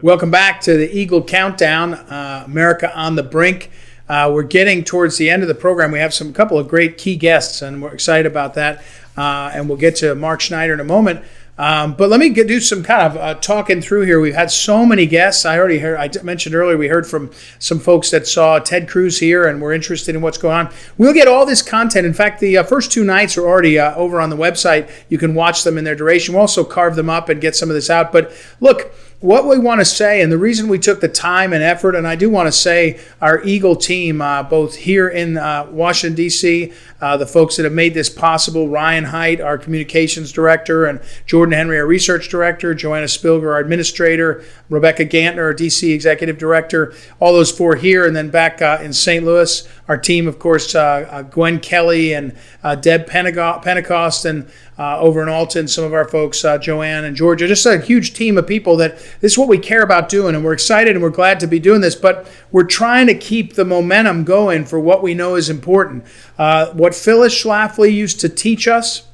Welcome back to the Eagle Countdown, America on the Brink. We're getting towards the end of the program. We have a couple of great key guests, and we're excited about that. And we'll get to Mark Schneider in a moment. But let me do some kind of talking through here. We've had so many guests. I mentioned earlier, we heard from some folks that saw Ted Cruz here and were interested in what's going on. We'll get all this content. In fact, the first two nights are already over on the website. You can watch them in their duration. We'll also carve them up and get some of this out. But look, what we want to say, and the reason we took the time and effort, and I do want to say our Eagle team, both here in Washington, D.C., the folks that have made this possible, Ryan Haidt, our communications director, and Jordan Henry, our research director, Joanna Spilger, our administrator, Rebecca Gantner, our D.C. executive director, all those four here, and then back in St. Louis, our team, of course, Gwen Kelly and Deb Pentecost, and over in Alton, some of our folks, Joanne and Georgia, just a huge team of people that this is what we care about doing, and we're excited and we're glad to be doing this, but we're trying to keep the momentum going for what we know is important. What Phyllis Schlafly used to teach us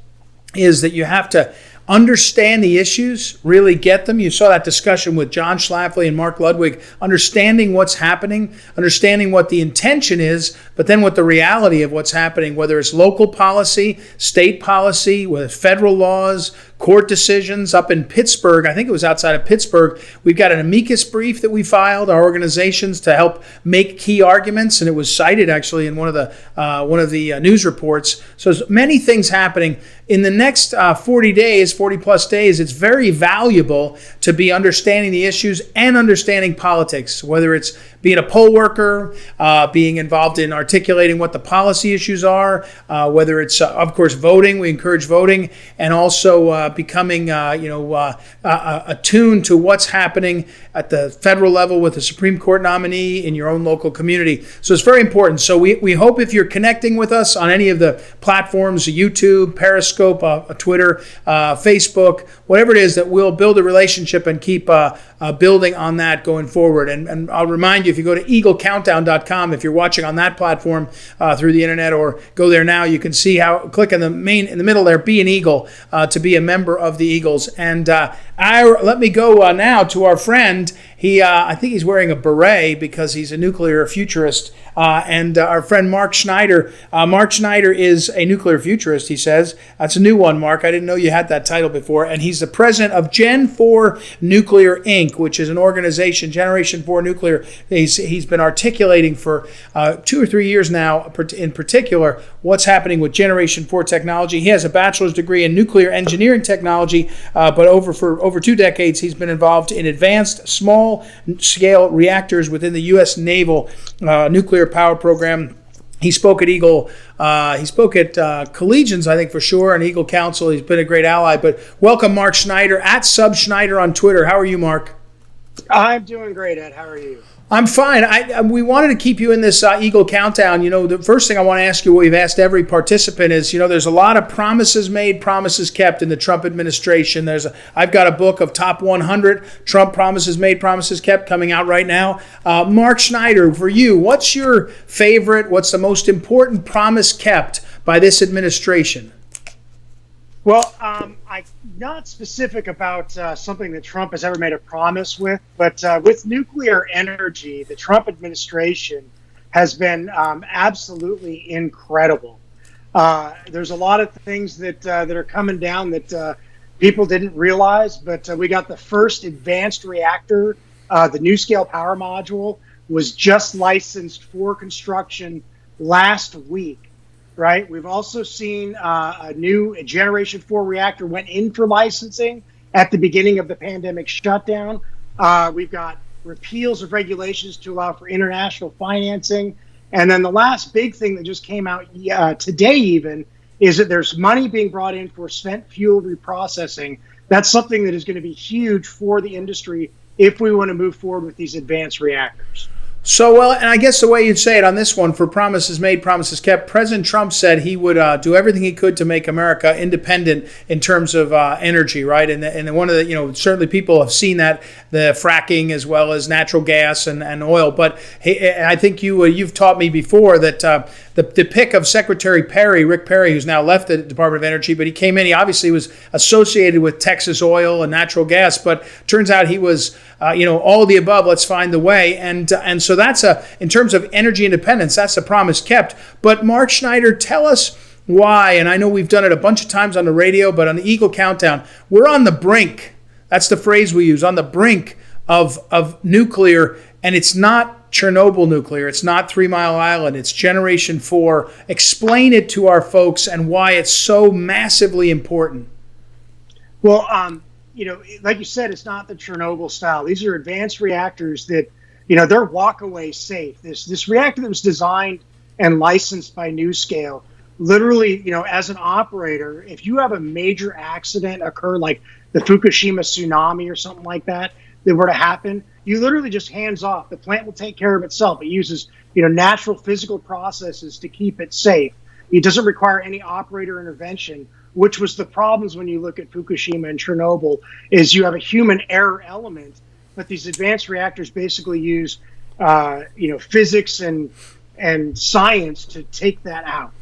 is that you have to understand the issues, really get them. You saw that discussion with John Schlafly and Mark Ludwig, understanding what's happening, understanding what the intention is, but then what the reality of what's happening, whether it's local policy, state policy, with federal laws, court decisions. Up in Pittsburgh, I think it was outside of Pittsburgh, we've got an amicus brief that we filed, our organizations, to help make key arguments, and it was cited actually in one of the news reports. So there's many things happening. In the next 40 plus days, it's very valuable to be understanding the issues and understanding politics, whether it's being a poll worker, being involved in articulating what the policy issues are, whether it's, of course, voting. We encourage voting, and also becoming, attuned to what's happening at the federal level with the Supreme Court nominee in your own local community. So it's very important. So we hope if you're connecting with us on any of the platforms, YouTube, Periscope, Twitter, Facebook, whatever it is, that we'll build a relationship and keep building on that going forward. And I'll remind you, if you go to eaglecountdown.com, if you're watching on that platform through the internet, or go there now, you can see how, click in the middle there, be an Eagle, to be a member of the Eagles. And let me go now to our friend. I think he's wearing a beret because he's a nuclear futurist. And our friend Mark Schneider. Mark Schneider is a nuclear futurist, he says. That's a new one, Mark. I didn't know you had that title before. And he's the president of Gen 4 Nuclear Inc., which is an organization, Generation 4 Nuclear. He's been articulating for 2 or 3 years now, in particular, what's happening with Generation 4 technology. He has a bachelor's degree in nuclear engineering technology, but for over 2 decades, he's been involved in advanced small-scale reactors within the U.S. Naval nuclear power program. He spoke at Eagle. He spoke at Collegians, I think, for sure, and Eagle Council. He's been a great ally. But welcome, Mark Schneider, at @SubSchneider on Twitter. How are you, Mark? I'm doing great, Ed. How are you? I'm fine. We wanted to keep you in this Eagle Countdown. You know, the first thing I want to ask you, what we've asked every participant is, there's a lot of promises made, promises kept in the Trump administration. I've got a book of top 100 Trump promises made, promises kept coming out right now. Mark Schneider, for you, what's your favorite, what's the most important promise kept by this administration? Well, I'm not specific about something that Trump has ever made a promise with, but with nuclear energy, the Trump administration has been absolutely incredible. There's a lot of things that are coming down that people didn't realize, but we got the first advanced reactor. The NuScale power module was just licensed for construction last week. Right. We've also seen a new Generation 4 reactor went in for licensing at the beginning of the pandemic shutdown. We've got repeals of regulations to allow for international financing. And then the last big thing that just came out today even is that there's money being brought in for spent fuel reprocessing. That's something that is going to be huge for the industry if we want to move forward with these advanced reactors. So, well, and I guess the way you'd say it on this one, for promises made, promises kept, President Trump said he would do everything he could to make America independent in terms of energy, right? And one of the, certainly people have seen that, the fracking as well as natural gas and oil. But I think you've taught me before that the pick of Secretary Perry, Rick Perry, who's now left the Department of Energy, but he came in, he obviously was associated with Texas oil and natural gas, but turns out he was, all of the above, let's find the way. And so that's in terms of energy independence, that's a promise kept. But Mark Schneider, tell us why, and I know we've done it a bunch of times on the radio, but on the Eagle Countdown, we're on the brink. That's the phrase we use, on the brink of nuclear, and it's not Chernobyl nuclear, it's not 3 Mile Island, it's Generation 4. Explain it to our folks and why it's so massively important. Well, like you said, it's not the Chernobyl style. These are advanced reactors that, they're walk-away safe. This reactor that was designed and licensed by NuScale, literally, as an operator, if you have a major accident occur, like the Fukushima tsunami or something like that were to happen, you literally just hands off. The plant will take care of itself. It uses, natural physical processes to keep it safe. It doesn't require any operator intervention, which was the problems when you look at Fukushima and Chernobyl, is you have a human error element, but these advanced reactors basically use, physics and science to take that out.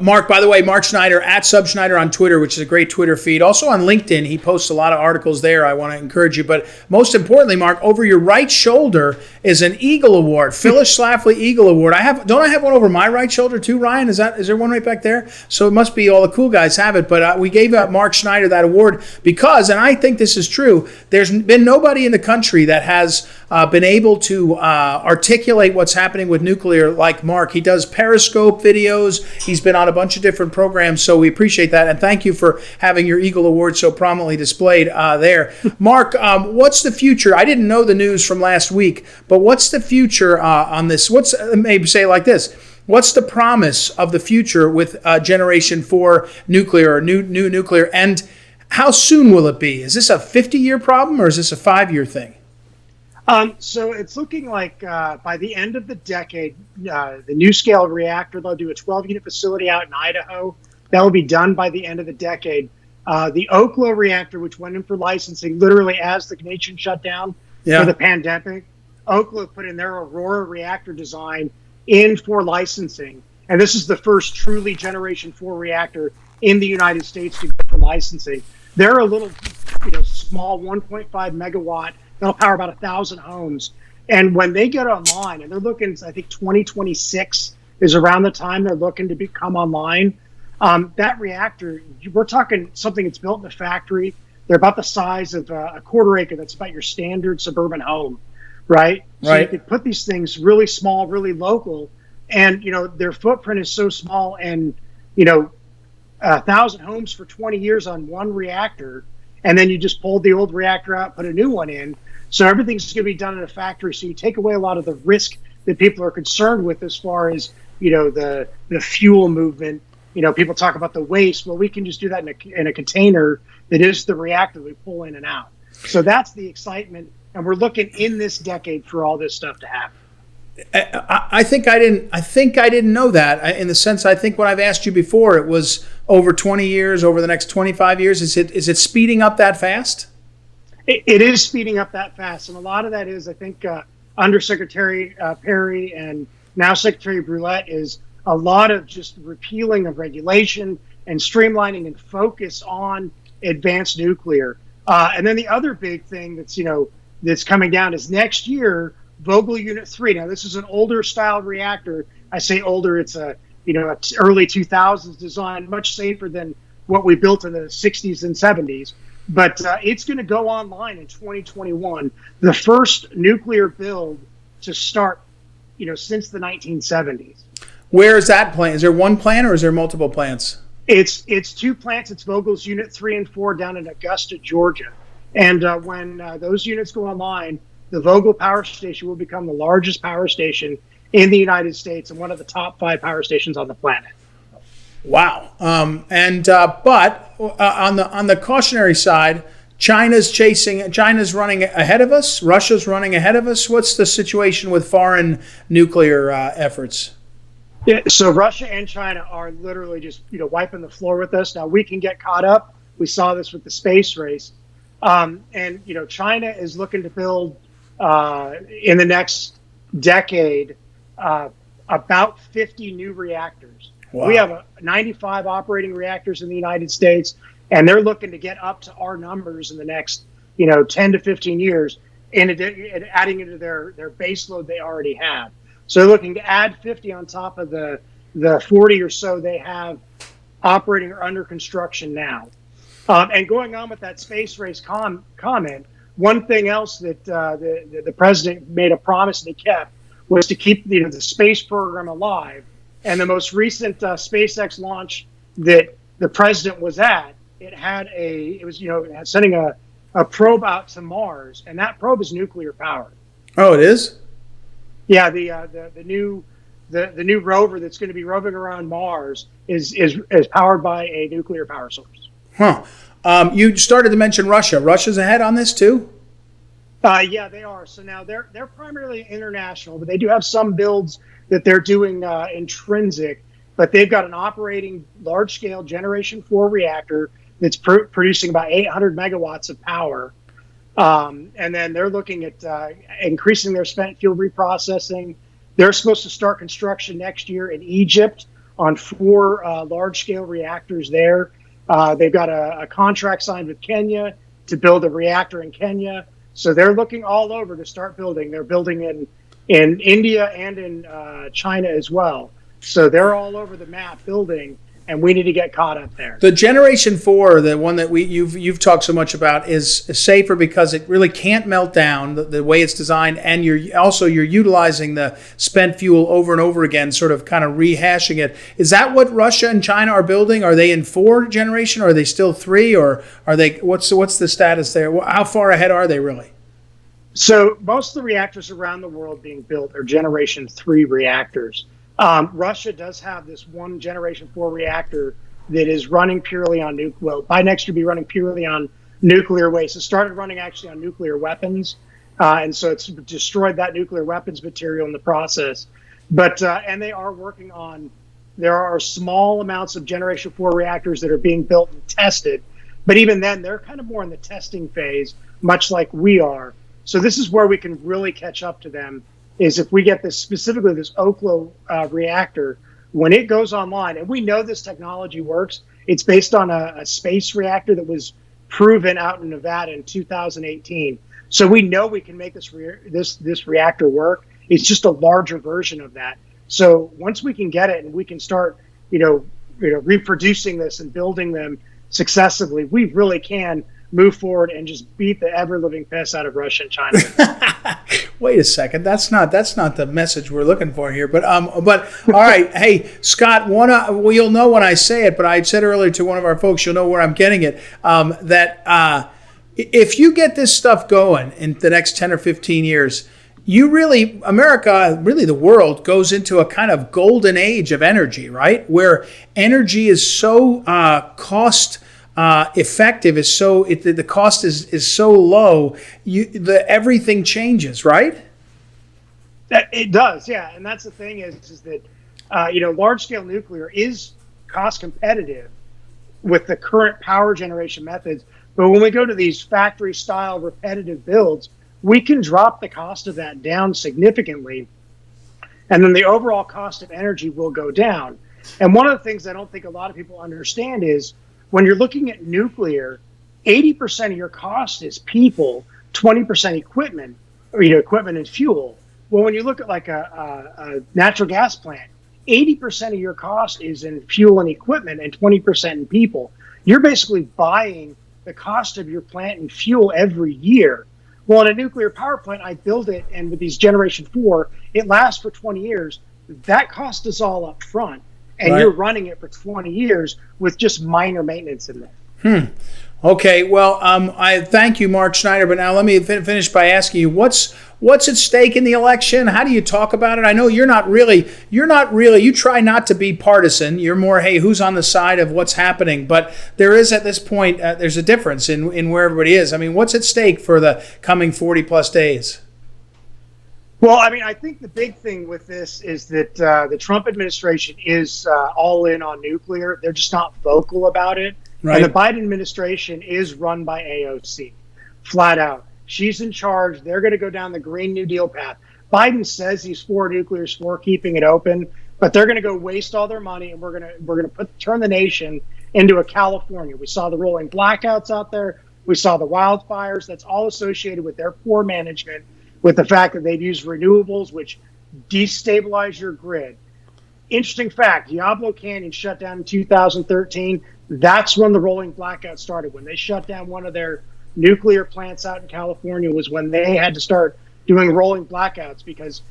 Mark, by the way, Mark Schneider, at SubSchneider on Twitter, which is a great Twitter feed. Also on LinkedIn, he posts a lot of articles there. I want to encourage you. But most importantly, Mark, over your right shoulder is an Eagle Award, Phyllis Schlafly Eagle Award. Don't I have one over my right shoulder too, Ryan? Is there one right back there? So it must be all the cool guys have it. But we gave out Mark Schneider that award because, and I think this is true, there's been nobody in the country that has been able to articulate what's happening with nuclear like Mark. He does Periscope videos. He's been on a bunch of different programs, so we appreciate that. And thank you for having your Eagle Award so prominently displayed there. Mark, what's the future? I didn't know the news from last week, but what's the future on this? Maybe say it like this. What's the promise of the future with Generation 4 nuclear or new nuclear? And how soon will it be? Is this a 50-year problem or is this a 5-year thing? So it's looking like by the end of the decade, the NuScale reactor, they'll do a 12-unit facility out in Idaho. That will be done by the end of the decade. The Oklo reactor, which went in for licensing literally as the nation shut down for the pandemic, Oklo put in their Aurora reactor design in for licensing. And this is the first truly Generation 4 reactor in the United States to go for licensing. They're a little, small 1.5 megawatt. That'll power about 1,000 homes. And when they get online, and they're looking, I think 2026 is around the time they're looking to become online. That reactor, we're talking something that's built in a factory. They're about the size of a quarter acre. That's about your standard suburban home, right? So you could put these things really small, really local, and their footprint is so small, and 1,000 homes for 20 years on one reactor, and then you just pulled the old reactor out, put a new one in. So everything's going to be done in a factory. So you take away a lot of the risk that people are concerned with as far as, the fuel movement. People talk about the waste. Well, we can just do that in a container that is the reactor we pull in and out. So that's the excitement. And we're looking in this decade for all this stuff to happen. I think I didn't know that. In the sense, I think when I've asked you before, it was over 20 years, over the next 25 years. Is it speeding up that fast? It is speeding up that fast, and a lot of that is, I think, Undersecretary Perry and now Secretary Brulette is a lot of just repealing of regulation and streamlining and focus on advanced nuclear. And then the other big thing that's coming down is next year, Vogtle Unit 3. Now, this is an older style reactor. I say older, it's a early 2000s design, much safer than what we built in the 60s and 70s. But it's going to go online in 2021, the first nuclear build to start, since the 1970s. Where is that plant? Is there one plant or is there multiple plants? It's 2 plants. It's Vogtle's Unit 3 and 4 down in Augusta, Georgia. And when those units go online, the Vogtle Power Station will become the largest power station in the United States and one of the top 5 power stations on the planet. Wow. But on the cautionary side, China's running ahead of us. Russia's running ahead of us. What's the situation with foreign nuclear efforts? Yeah, so Russia and China are literally just wiping the floor with us. Now we can get caught up. We saw this with the space race, and China is looking to build in the next decade about 50 new reactors. Wow. We have 95 operating reactors in the United States, and they're looking to get up to our numbers in the next 10 to 15 years, and adding into their base load they already have. So they're looking to add 50 on top of the 40 or so they have operating or under construction now. And going on with that space race comment, one thing else that the president made a promise and he kept was to keep the space program alive. And the most recent SpaceX launch that the president was at, it was sending a probe out to Mars, and that probe is nuclear powered. Oh, it is? Yeah, the new rover that's going to be roving around Mars is powered by a nuclear power source. Huh. You started to mention Russia. Russia's ahead on this too? Yeah, they are. So now they're primarily international, but they do have some builds that they're doing intrinsic. But they've got an operating large-scale Generation 4 reactor that's producing about 800 megawatts of power. And then they're looking at increasing their spent fuel reprocessing. They're supposed to start construction next year in Egypt on 4 large-scale reactors there. They've got a contract signed with Kenya to build a reactor in Kenya. So they're looking all over to start building. They're building in India and in China as well. So they're all over the map building, and we need to get caught up there. The Generation 4, the one that you've talked so much about, is safer because it really can't melt down the way it's designed, and you're utilizing the spent fuel over and over again, sort of kind of rehashing it. Is that what Russia and China are building? Are they in 4 generation, or are they still 3, or are they? What's the status there? How far ahead are they really? So most of the reactors around the world being built are Generation 3 reactors. Russia does have this one Generation 4 reactor that is running purely on by next year be running purely on nuclear waste. It started running actually on nuclear weapons, and so it's destroyed that nuclear weapons material in the process. But and they are working on. There are small amounts of Generation 4 reactors that are being built and tested, but even then, they're kind of more in the testing phase, much like we are. So this is where we can really catch up to them. Is if we get this Oklo reactor, when it goes online, and we know this technology works, it's based on a space reactor that was proven out in Nevada in 2018. So we know we can make this reactor work. It's just a larger version of that. So once we can get it and we can start, reproducing this and building them successively, we really can move forward and just beat the ever-living piss out of Russia and China. Wait a second, that's not the message we're looking for here. But all right, hey Scott, you'll know when I say it, but I said earlier to one of our folks, you'll know where I'm getting it. That if you get this stuff going in the next 10 or 15 years, America, really the world, goes into a kind of golden age of energy, right? Where energy is so cost effective, the cost is so low, everything changes, right? It does, yeah. And that's the thing is that large scale nuclear is cost competitive with the current power generation methods. But when we go to these factory style repetitive builds, we can drop the cost of that down significantly, and then the overall cost of energy will go down. And one of the things I don't think a lot of people understand is when you're looking at nuclear, 80% of your cost is people, 20% equipment, or equipment and fuel. Well, when you look at like a natural gas plant, 80% of your cost is in fuel and equipment and 20% in people. You're basically buying the cost of your plant and fuel every year. Well, in a nuclear power plant, I build it, and with these Generation 4, it lasts for 20 years. That cost is all up front. And You're running it for 20 years with just minor maintenance in there. Okay, well, I thank you, Mark Schneider. But now let me finish by asking you, what's at stake in the election? How do you talk about it? I know you're not really. You try not to be partisan. You're more, hey, who's on the side of what's happening? But there is at this point, there's a difference in where everybody is. I mean, what's at stake for the coming 40 plus days? Well, I mean, I think the big thing with this is that the Trump administration is all in on nuclear. They're just not vocal about it. Right. And the Biden administration is run by AOC, flat out. She's in charge. They're going to go down the Green New Deal path. Biden says he's for nuclear, for keeping it open, but they're going to go waste all their money, and we're going to turn the nation into a California. We saw the rolling blackouts out there. We saw the wildfires. That's all associated with their poor management, with the fact that they've used renewables, which destabilize your grid. Interesting fact, Diablo Canyon shut down in 2013. That's when the rolling blackout started. When they shut down one of their nuclear plants out in California was when they had to start doing rolling blackouts because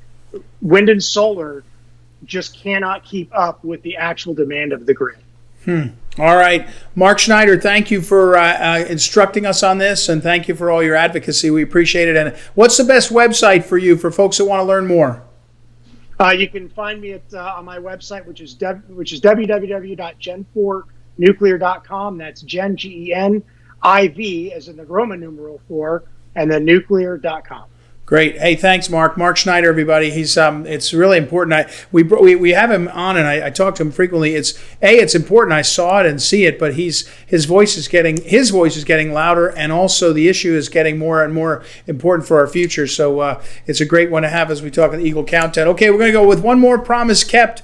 wind and solar just cannot keep up with the actual demand of the grid. All right. Mark Schneider, thank you for instructing us on this, and thank you for all your advocacy. We appreciate it. And what's the best website for you, for folks that want to learn more? You can find me on my website, which is www.gen4nuclear.com. That's Gen, G-E-N-I-V, as in the Roman numeral 4, and then nuclear.com. Great. Hey, thanks, Mark. Mark Schneider, everybody. He's it's really important. We have him on, and I talk to him frequently. It's important. I saw it and see it, but his voice is getting louder, and also the issue is getting more and more important for our future. So it's a great one to have as we talk on the Eagle Countdown. Okay, we're going to go with one more promise kept.